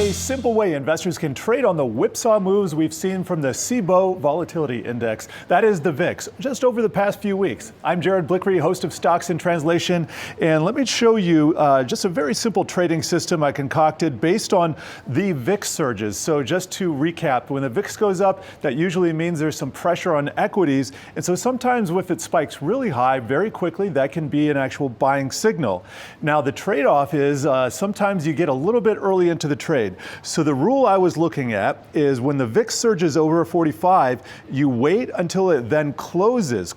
very simple way investors can trade on the whipsaw moves we've seen from the CBOE Volatility Index. That is the VIX, just over the past few weeks. I'm Jared Blikre, host of Stocks in Translation, and let me show you just a very simple trading system I concocted based on the VIX surges. So just to recap, when the VIX goes up, that usually means there's some pressure on equities, and so sometimes if it spikes really high very quickly, that can be an actual buying signal. Now the trade-off is sometimes you get a little bit early into the trade. So the rule I was looking at is when the VIX surges over 45, you wait until it then closes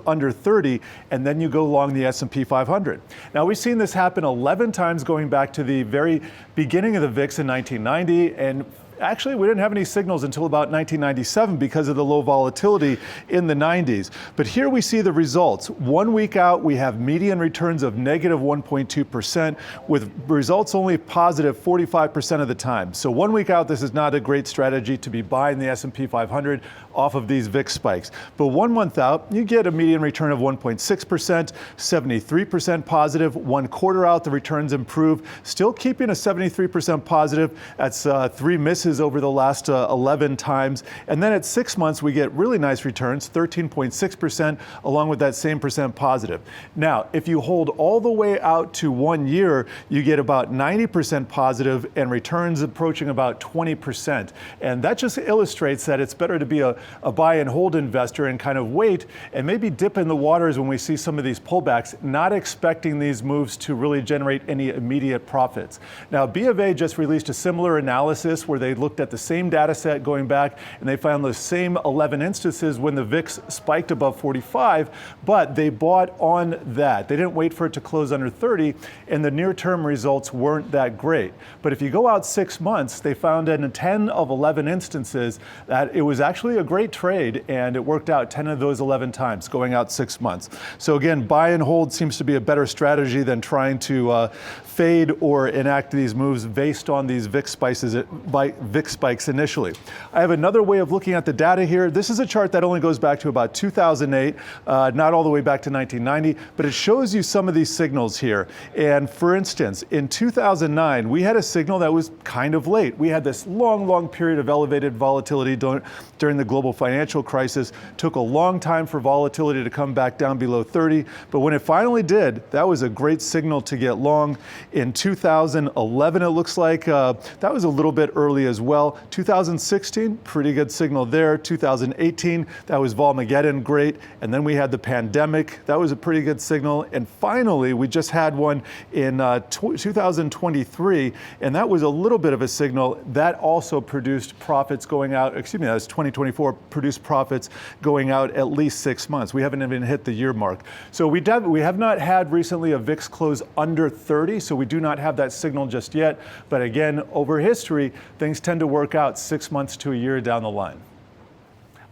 under 30, and then you go long the S&P 500. Now we've seen this happen 11 times going back to the very beginning of the VIX in 1990, and actually, we didn't have any signals until about 1997 because of the low volatility in the 90s. But here we see the results. 1 week out, we have median returns of negative 1.2%, with results only positive 45% of the time. So 1 week out, this is not a great strategy to be buying the S&P 500 off of these VIX spikes. But 1 month out, you get a median return of 1.6%, 73% positive. 1 quarter out, the returns improve, still keeping a 73% positive. That's 3 misses over the last 11 times. And then at 6 months, we get really nice returns, 13.6%, along with that same percent positive. Now, if you hold all the way out to 1 year, you get about 90% positive and returns approaching about 20%. And that just illustrates that it's better to be a buy and hold investor and kind of wait and maybe dip in the waters when we see some of these pullbacks, not expecting these moves to really generate any immediate profits. Now, B of A just released a similar analysis where they looked at the same data set going back, and they found the same 11 instances when the VIX spiked above 45, but they bought on that. They didn't wait for it to close under 30, and the near-term results weren't that great. But if you go out 6 months, they found in 10 of 11 instances that it was actually a great trade, and it worked out 10 of those 11 times going out 6 months. So again, buy and hold seems to be a better strategy than trying to fade or enact these moves based on these VIX spikes initially. I have another way of looking at the data here. This is a chart that only goes back to about 2008, not all the way back to 1990, but it shows you some of these signals here. And for instance, in 2009, we had a signal that was kind of late. We had this long period of elevated volatility during the global financial crisis. Took a long time for volatility to come back down below 30, but when it finally did, that was a great signal to get long. In 2011, it looks like that was a little bit early as well. 2016, pretty good signal there. 2018, that was Volmageddon, great. And then we had the pandemic. That was a pretty good signal. And finally, we just had one in 2023, and that was a little bit of a signal. That also produced profits going out, excuse me, that was 2024, produced profits going out at least 6 months. We haven't even hit the year mark. So we have not had recently a VIX close under 30, so we do not have that signal just yet. But again, over history, things tend to work out 6 months to a year down the line.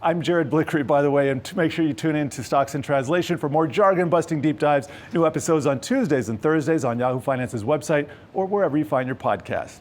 I'm Jared Blikre, by the way, and make sure you tune in to Stocks in Translation for more jargon-busting deep dives. New episodes on Tuesdays and Thursdays on Yahoo Finance's website or wherever you find your podcasts.